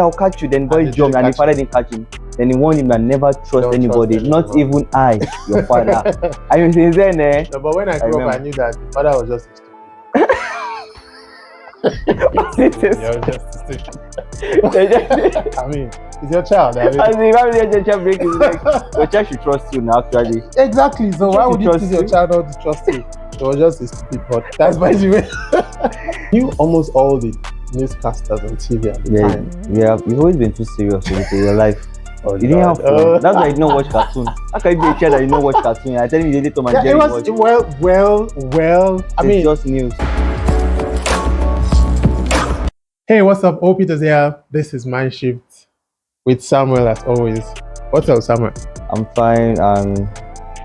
I'll catch you. Then boy jumped and the father didn't catch him. Then he warned him that never trust anybody, not even I, your father. I mean, since then, No, but when I grew up, I knew that the father was just a stupid. You're just stupid. I mean, it's your child. I mean, as if why would your child break his leg? Your child should trust you now, actually. Exactly. So why would you teach your child not to trust you? It was just a stupid thought. That's by the way. You almost all the newscasters on TV at the time. Yeah, you've always been too serious with your life. Oh, you didn't have fun. That's why you don't watch cartoon. How can you be a child that you don't watch cartoon? I tell you, you did Tom and Jerry. It was well. I mean, it's just news. Hey, what's up? Hope it is here. This is Mind Shift with Samuel as always. What's up, Samuel? I'm fine and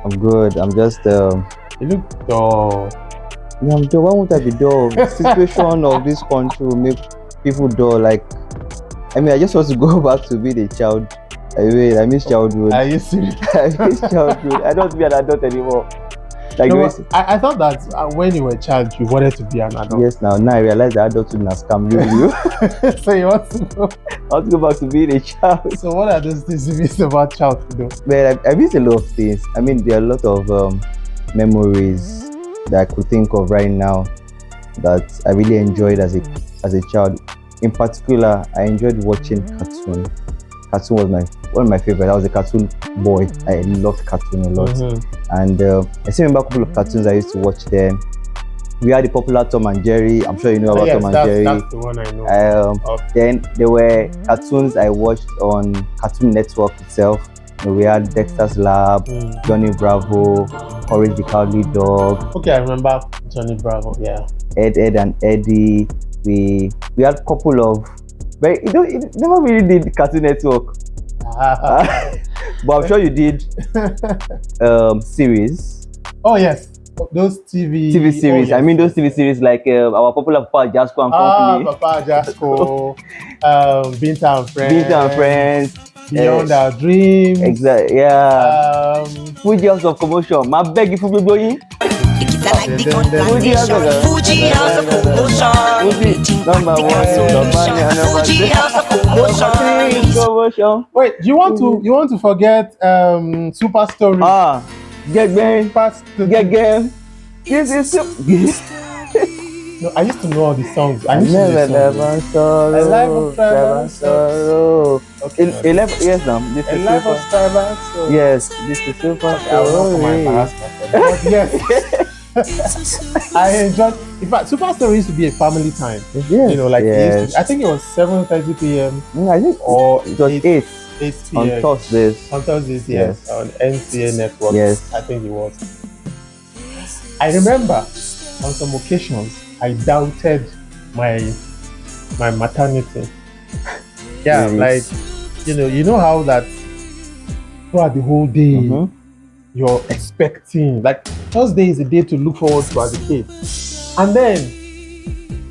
I'm good. I'm just You look dull. Yeah, I'm dull. Why won't I be dull? The situation of this country will make people dull. Like, I mean, I just want to go back to being a child. I miss childhood. Are you serious? I miss childhood. I don't want to be an adult anymore. Like, no, I thought that when you were a child, you wanted to be an adult. Yes, now I realize that adulthood has scam you. So you want to go? I want to go back to being a child. So what are those things you miss about childhood? Well, I miss a lot of things. I mean, there are a lot of memories that I could think of right now that I really enjoyed as a child. In particular, I enjoyed watching cartoon. Cartoon was one of my favorites. I was a cartoon boy. I loved cartoon a lot. And I still remember a couple of cartoons I used to watch then. We had the popular Tom and Jerry. I'm sure you know about Tom and Jerry. That's the one I know. Then there were cartoons I watched on Cartoon Network itself. We had Dexter's Lab, Johnny Bravo, Courage the Cowardly Dog. Okay, I remember Johnny Bravo. Yeah. Ed and Eddie. We had a couple of. But it never really did Cartoon Network. But I'm sure you did series. Oh yes, those TV series. Oh, yes. I mean those TV series like our popular Papa Jasco and Company. Papa Jasco, Binta and Friends. Beyond Our Dreams. Exactly. Yeah. Fuji House of Commotion. My beg you for going. Fuji House of Commotion. Number one. Wait, you want to forget Super Story? Get game. This is No, I used to know all the songs. I never sorrow. Okay, 11 years now. This is Super. Yes, this is Super. I will not yes. I enjoyed. In fact, Super Story used to be a family time. Yes. You know, like I think it was 7:30 p.m. I think or it was 8 p.m. on Thursdays. On Thursdays, yes, on NCA network. Yes, I think it was. I remember on some occasions I doubted my maternity. Yeah, like you know how that throughout the whole day you're expecting, like Thursday is a day to look forward to as a kid, and then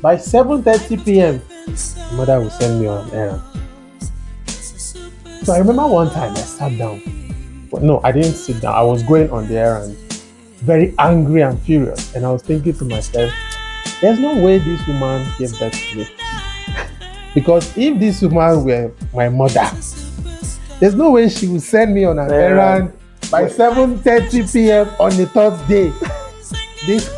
by 7:30 p.m. mother will send me on an errand. So I remember one time I sat down. But no, I didn't sit down. I was going on the errand, very angry and furious, and I was thinking to myself, there's no way this woman gave birth to me. Because if this woman were my mother, there's no way she would send me on an errand by 7:30 p.m. on a Thursday.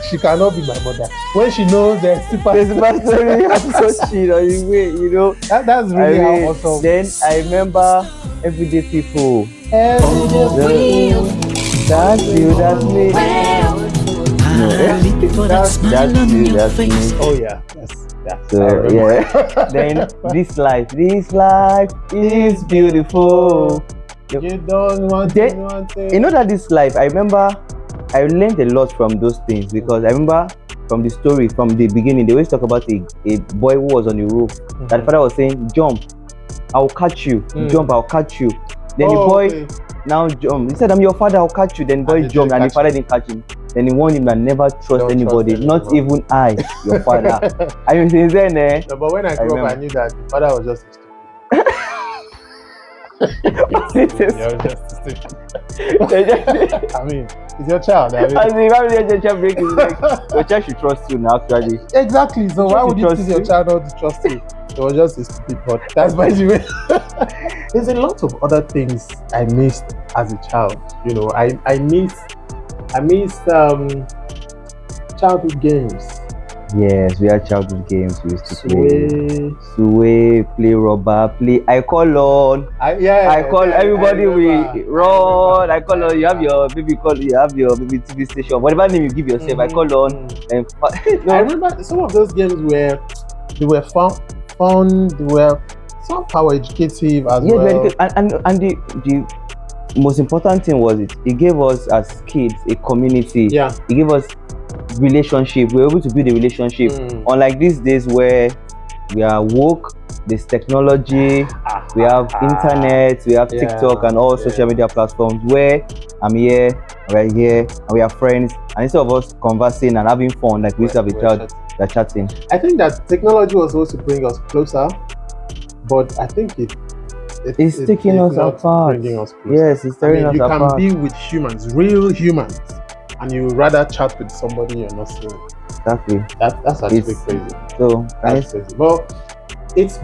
She cannot be my mother. When she knows there's Super Story episode cheat on the way, you know. That's really how awesome. Then I remember Everyday People. That's you, that's me. That's me. Oh yeah, yes. So yeah. Then this life is beautiful. You don't want to. You know that this life, I remember I learned a lot from those things, because I remember from the story from the beginning, they always talk about a boy who was on the roof. That father was saying, jump, I'll catch you. Jump, I'll catch you. Then the boy now jump. He said, I'm your father, I'll catch you. Then boy jumped and the father didn't catch him. Then he warned him that never trust anybody, not even I, your father. I mean, since then, no, but when I grew up, I knew that the father was just a stupid. You're just a stupid. I mean, It's your child. I mean. As in, why would your child break his leg? Your child should trust you now, actually. Exactly. So why would you trust teach your you? child not to trust you? It was just a stupid thought. That's by the way. There's a lot of other things I missed as a child. You know, I miss childhood games. Yes, we had childhood games we used to play. Sway. Sway, play rubber, play. I call on. I call everybody. We run. I call on. You have your baby call. You have your baby TV station. Whatever name you give yourself, I call on. And no. I remember some of those games where they were fun. They were somehow educative as well. And the most important thing was it gave us as kids a community. Yeah. It gave us relationship. We were able to build a relationship. Unlike these days where we are woke, there's technology, we have internet, we have TikTok and all social media platforms where I'm here, we're here, and we are friends. And instead of us conversing and having fun like we used to have a child, they're chatting. I think that technology was supposed to bring us closer, but I think it's taking us apart. Bringing us closer. Yes, it's tearing us apart. You can be with humans, real humans, and you rather chat with somebody you're not seeing. Exactly. That's actually crazy. So that's crazy. Well, it's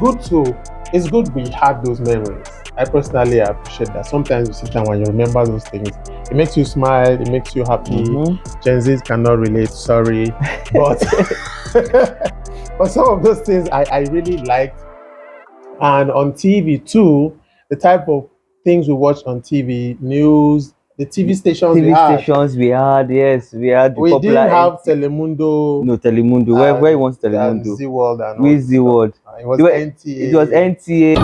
good we had those memories. I personally appreciate that. Sometimes you sit down when you remember those things, it makes you smile, it makes you happy. Gen Zs cannot relate, sorry, but but some of those things I really liked. And on TV too, the type of things we watched on TV, news, the TV stations we had, yes, we had. We didn't have Telemundo. No, Telemundo. Where was Telemundo? Z World and with Z World. It was NTA. It was NTA.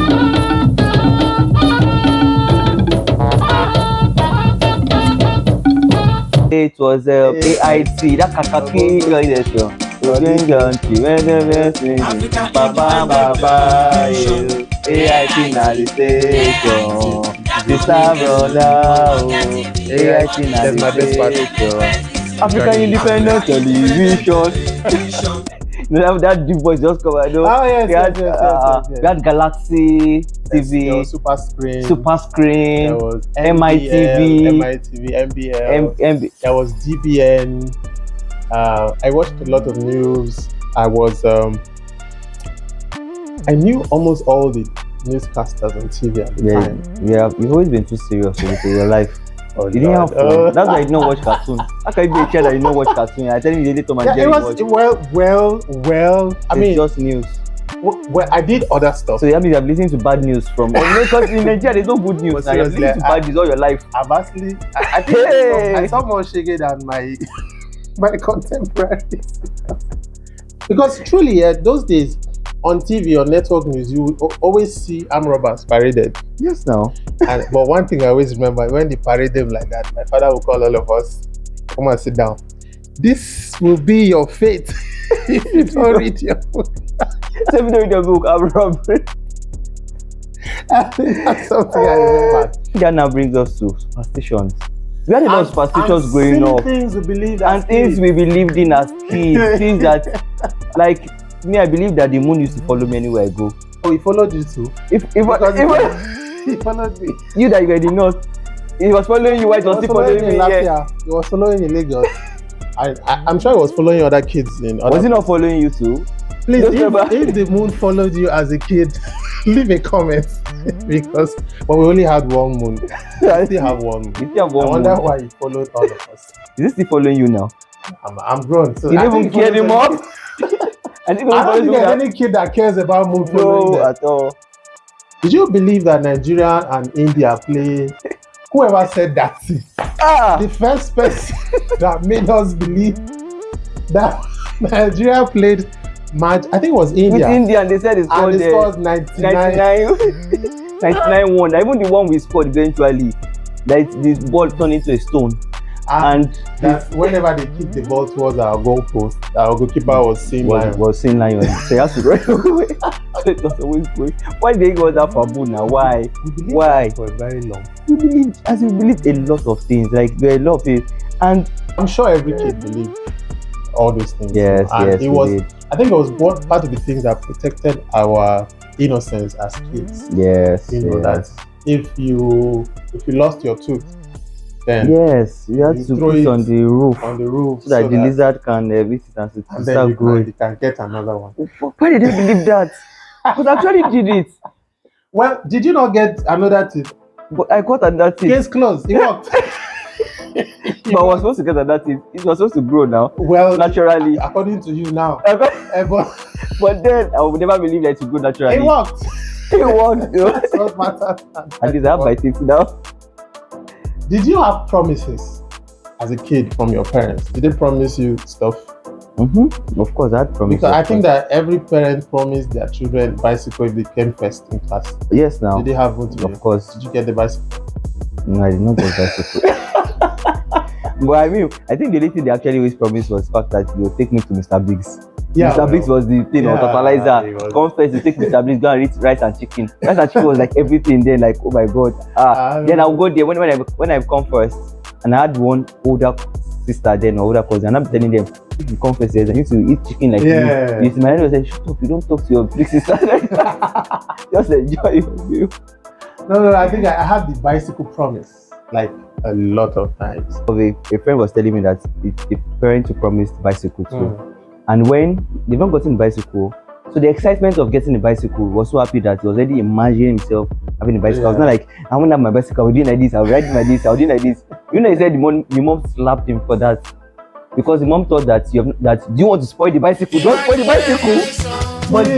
It was AIT. That kakaki. AIT na the station. Sister brother, AIT na the station. African Independent Television. That deep voice just come. I know. Oh yes, we had Galaxy TV. There was Super Screen. There was MITV, MBL. There was DBN. I watched a lot of news. I knew almost all the newscasters on TV at the time. You've always been too serious with your life. You didn't have fun. Oh. That's why you don't watch cartoon. How can you be a child that you don't watch cartoon? I tell you, they Tom and Jerry. Well. I mean, just news. Well, I did other stuff. So that means I've listened to bad news from. Because in Nigeria, there's no good news. Now, you've listened to bad news all your life. I've actually, I think I saw more shaggy than my contemporaries. Because truly, those days on TV or network news, you would always see armed robbers paraded. Yes, now. But one thing I always remember, when they parade them like that, my father would call all of us, come and sit down. This will be your fate if you don't read your book. So if you don't read your book, armed robbery. That's something I remember. That now brings us to superstitions. We had a lot of superstitions growing up. Things we believed in as kids. Things that, like, me, I believe that the moon used to follow me anywhere I go. Oh, he followed you too? If he followed me. You that you were the north, he was following you, why was he following me? Yeah. He was following in Lagos. I'm sure he was following other kids in other. Was he not following you too? Please, if the moon followed you as a kid, leave a comment. Because we only had one moon. I still have one moon. I wonder why he followed all of us. Is he still following you now? I'm grown. So you don't even care anymore? I don't think there's any kid that cares about moon following them. At all. Did you believe that Nigeria and India play? Whoever said that? The first person that made us believe that Nigeria played match, I think it was India. With India, and they said it's called and the score 99. 99 won. Even the one we scored eventually, like this ball turned into a stone. And that whenever they kick the ball towards our goalpost, our goalkeeper was seeing lion. So he has to run away. So it was always going. Why did they go that for now? Why? Why? For very long. We believed a lot of things. Like there are a lot of things, and I'm sure every kid believed all those things. Yes, and yes. I think it was one part of the things that protected our innocence as kids. Yes. You know that if you lost your tooth, Then Yes, you have you to throw put it on it the roof on the roof so that so the that, lizard can visit and to and then start growing. you can get another one. Why did I believe that? But I actually did it. Well, did you not get another tip? But I got another tip. Case closed. It worked. But I was supposed to get another tip. It was supposed to grow now. Well, Naturally. according to you now. But then I would never believe that it would grow naturally. It worked. It worked. That's what matters. At least I have my tips now. Did you have promises as a kid from your parents? Did they promise you stuff? Of course, I had promises. Because I think that every parent promised their children bicycle if they came first in class. Yes, now. Did they have one? Of course. Did you get the bicycle? No, I did not get bicycle. But I mean, I think the only thing they actually always promised was the fact that they'll take me to Mr. Biggs. Yeah, Mr. Biggs was the thing, or totalizer. Come first to take Mr. Biggs, go and eat rice and chicken. Rice and chicken was like everything then, like, oh my god. Then I'll go there when I come first. And I had one older sister then, or older cousin, and I'm telling them, if you come first, I need to eat chicken like you. You see, my dad was like, shut up, you don't talk to your big sister like that. Just enjoy your meal. No, I think I had the bicycle promise, like a lot of times. A friend was telling me that the parents promised bicycle too. And when they've not gotten the bicycle, so the excitement of getting the bicycle was so happy that he was already imagining himself having a bicycle. I was not like, I want to have my bicycle, I'll do like this, I'll ride like this, I'll do like this. You know, he said the mom slapped him for that. Because the mom thought that do you want to spoil the bicycle? Don't spoil the bicycle. But why do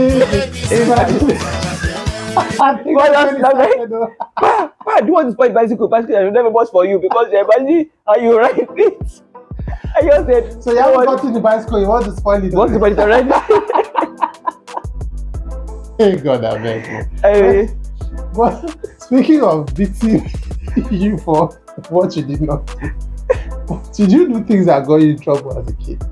you want to spoil the bicycle? Bicycle I will never bought for you because you imagine how you ride it. I just said, so you haven't gotten the bicycle, you want to spoil it. You want to spoil it already? Thank God, I beg you. But speaking of beating you for what you did not do, did you do things that got you in trouble as a kid?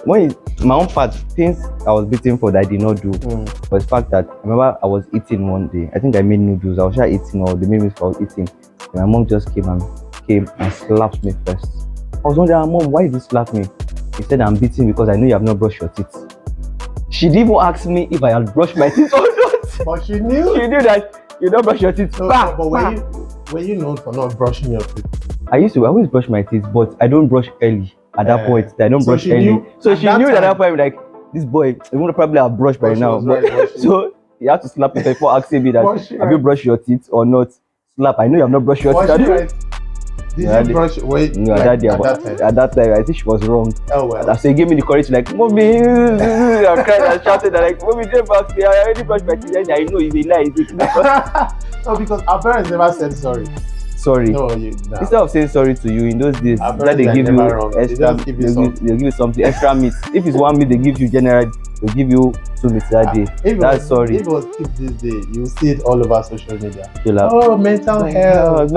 When my own part, things I was beaten for that I did not do was the fact that I remember I was eating one day. I think I made noodles. I was just eating, or they made me for eating. And my mom just came and slapped me first. I was wondering, Mom, why did you slap me? She said, I'm beating because I know you have not brushed your teeth. She didn't even ask me if I had brushed my teeth or not. But she knew. She knew that you don't brush your teeth. No, but were you known for not brushing your teeth? I always brush my teeth, but I don't brush early. At that point, I don't brush early. So she knew that at that point, like, this boy, he would probably have brushed by now. So you have to slap me before asking me that, have you brushed your teeth or not? Slap, I know you have not brushed your teeth. Did you brush? Wait, no, at that time, I think she was wrong. Oh well. So he gave me the courage to like, Mommy, I cried and shouted like, Mommy, don't ask me. I already brushed my teeth. I know it's a lie. No, because our parents never said sorry. Sorry. No, instead of saying sorry to you in those days, that they give you extra, they'll give you something extra meat. If it's one meat, they give you generally, they'll give you 2 meats that day. That's sorry. If it was keep this day, you see it all over social media. Like, mental health.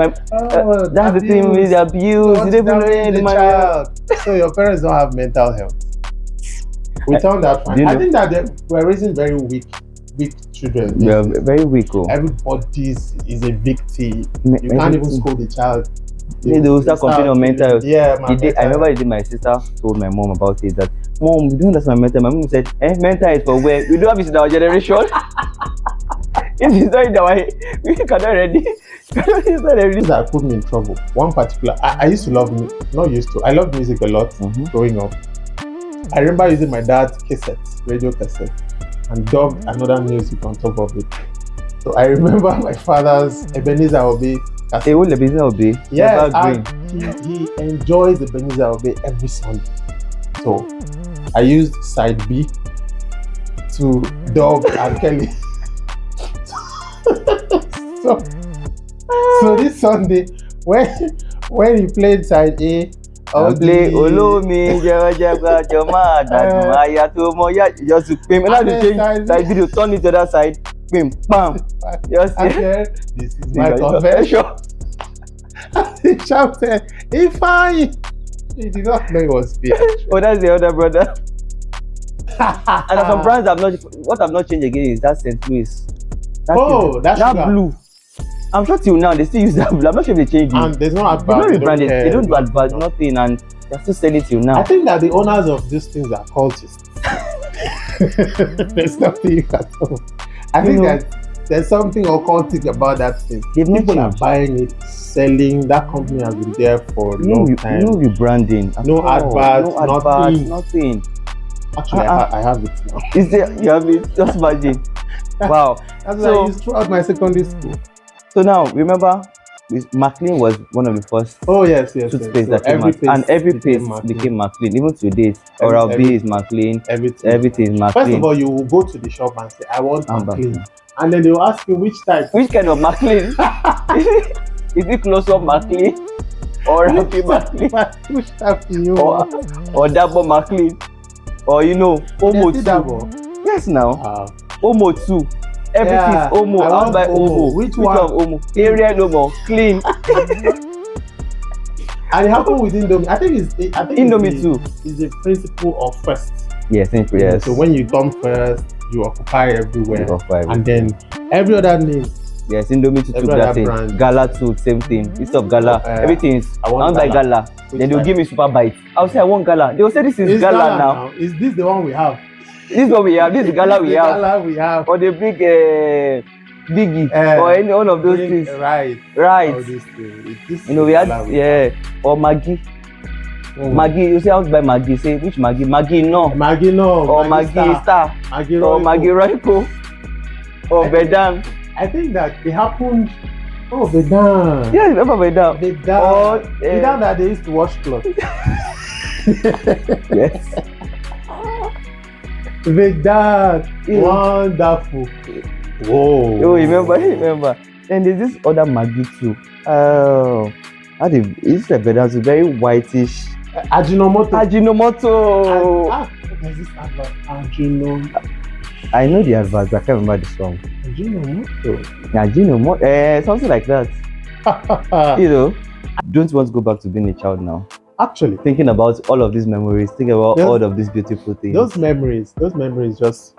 That's the thing with the abuse. You don't even know the child. So your parents don't have mental health. We found that fine. I think that they were raising very weak children. Yeah, very weak. Everybody is a victim. You can't even scold the child. They will start complaining on mental health. Yeah, I remember the day my sister told my mom about it, that, Mom, you don't understand my mental. My mom said, mental health for where? We don't have it in our generation. It is not in our, we cannot ready. It's not ready. That put me in trouble. One particular, I used to love music, not used to, I loved music a lot growing up. I remember using my dad's radio cassette, and dubbed another music on top of it. So I remember my father's Ebenezer Obey. Ebenezer Obey? Yes, he enjoys Ebenezer Obey every Sunday. So I used side B to dub and Kelly. so this Sunday, when he played side A, I play Olomi, Jaga, Jama, Maya, Tomoya, just to pay me. Now to change side video, turn it to that side, bam, bam. Just this is my confession. He shouted, Ifeanyi. He did not know it was fear. Oh, that's the other brother. And some brands I've not changed again is that St. Louis. That blue. I'm sure till now they still use that blue. I'm not sure if they changed it. And there's no advert. They don't rebrand it. They don't advert nothing, and they're still selling till now. I think that the owners of these things are cultists. There's nothing you can do. I think that There's something occultic about that thing. They've not People are changed. buying it, selling. That company has been there for a No, long time. no rebranding. at No all. advert, No advert, nothing. nothing. Actually, I have it now. Is there? You have it? Just imagine. Wow. That's what So- I used throughout my secondary school. So now, remember, Maclean was one of the first Oh yes. toothpaste So that came every out, and every became paste Maclean. became Maclean. Even to date, Every- Oral B every- is Maclean. Everything. Everything is First of Maclean. all, you will go to the shop and say, "I want And Maclean," and then they will ask you which type. Which kind of Maclean? Is it close up Maclean or Happy Maclean Which type do you or want? Double Maclean or Omo They see too? Dabo? Yes, now Ah. Omo too. Everything Yeah, is Omo. I I want want buy Omo. Omo. Which one? one? Omo? Ariel Omo. Clean. And it happened with Indomie. I think Indomie too. Is the principle of first. Yes, yes. So when you come first, you occupy everywhere, You occupy and then every other name. Yes, Indomie too took Every that other thing. brand. Gala too, same thing. Instead of Gala, everything is I I want want buy Gala. Gala. Which Then they'll type? give me super bite. I'll say I want Gala. They will say this is It's Gala now. Is this the one we have? This is what we have. This is the Gala we The have. Gala we have. Or they bring Biggie or any one of those things. Right. Right. All these things. This We had or Maggi. Maggi, you say I want to buy Maggi. Say which Maggi? Maggi no. Maggi no. Or Maggi Star. Maggi Or Royco. Maggi Royco. Or Bedam. I think that it happened. Oh, Bedam. Yeah, remember Bedam. Bedam. Or Bedam that they used to wash clothes. yes. Bedam. Wonderful. Whoa. Oh, remember. Then there's this other Maggi too. Oh, it's a Bedam. It's very whitish. Ajinomoto. There's this advert. Ajinomoto. I know the advert, but I can't remember the song. Ajinomoto. Something like that. Don't want to go back to being a child now. Actually, Thinking about all of these memories, thinking about all of these beautiful things. those memories just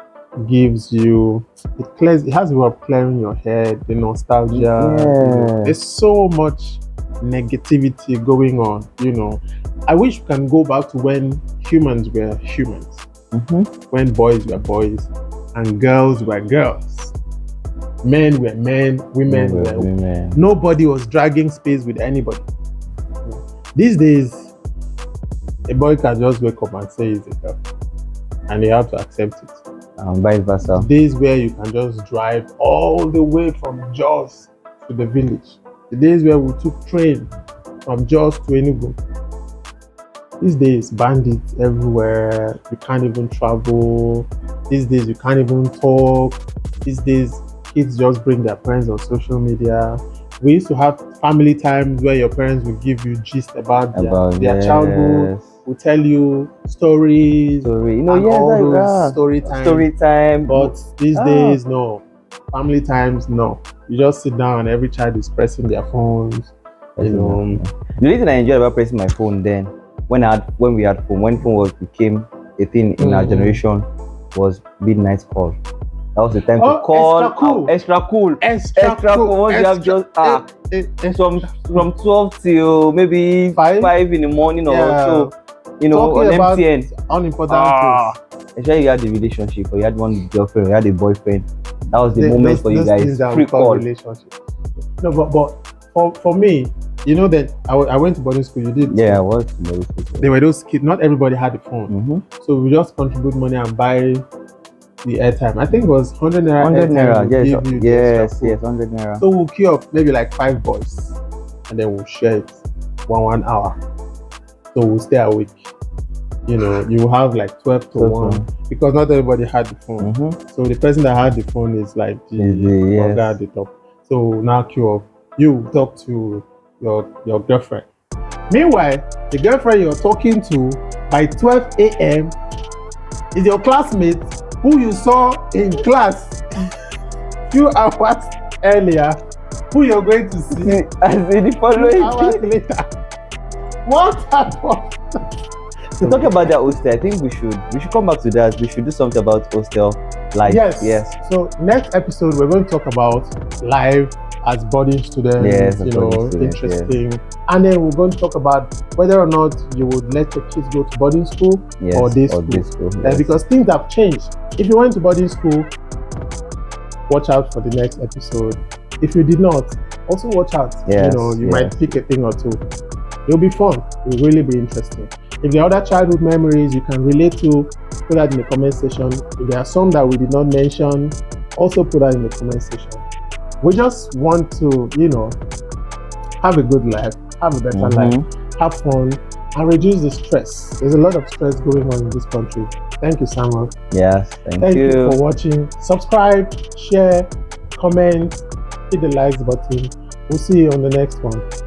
gives you it has a way of clearing your head, the nostalgia. Yeah. There's so much negativity going on. I wish we can go back to when humans were humans, when boys were boys and girls were girls, men were men, women were women. Nobody was dragging space with anybody. These days, a boy can just wake up and say he's a girl, and you have to accept it. Vice versa. Days where you can just drive all the way from Jos to the village. The days where we took train from Jos to Enugu. These days, bandits everywhere. You can't even travel. These days, you can't even talk. These days, kids just bring their parents on social media. We used to have family times where your parents would give you gist about their childhood, would tell you stories. Story time. But these days, no. Family times, no. You just sit down and every child is pressing their phones. The only thing I enjoyed about pressing my phone then, when we had phone, when phone became a thing in our generation, was midnight call. That was the time to call. Extra cool. Once you have just from 12 till maybe 5 in the morning or so. On MTN. Unimportant things. Especially you had the relationship, or you had one girlfriend, or you had a boyfriend. That was the moment for you guys. Free call. Relationship. No, but for me, that I went to boarding school. You did. Yeah, I was to boarding school. There were those kids. Not everybody had a phone, so we just contribute money and buy the airtime. I think it was 100 naira. 100 naira. Yes, 100 naira. So we'll queue up maybe like 5 boys, and then we'll share it 1 hour. So we'll stay awake. You have like 12 to 1 because not everybody had the phone. So the person that had the phone is like the guy at the top. So now queue up. You talk to your girlfriend. Meanwhile, the girlfriend you're talking to by 12 a.m. is your classmate who you saw in class few hours earlier, who you're going to see as in the following hours later. What happened? To talk about that hostel, I think we should come back to that. We should do something about hostel life. Yes. So next episode we're going to talk about life as boarding students. Interesting. Yes. And then we're going to talk about whether or not you would let your kids go to boarding school or day school. Yes. Because things have changed. If you went to boarding school, watch out for the next episode. If you did not, also watch out. Yes, You might yes. pick a thing or two. It'll be fun. It'll really be interesting. If there are other childhood memories you can relate to, put that in the comment section. If there are some that we did not mention, also put that in the comment section. We just want to, have a good life, have a better life, have fun, and reduce the stress. There's a lot of stress going on in this country. Thank you, Samuel. Yes, Thank you for watching. Subscribe, share, comment, hit the likes button. We'll see you on the next one.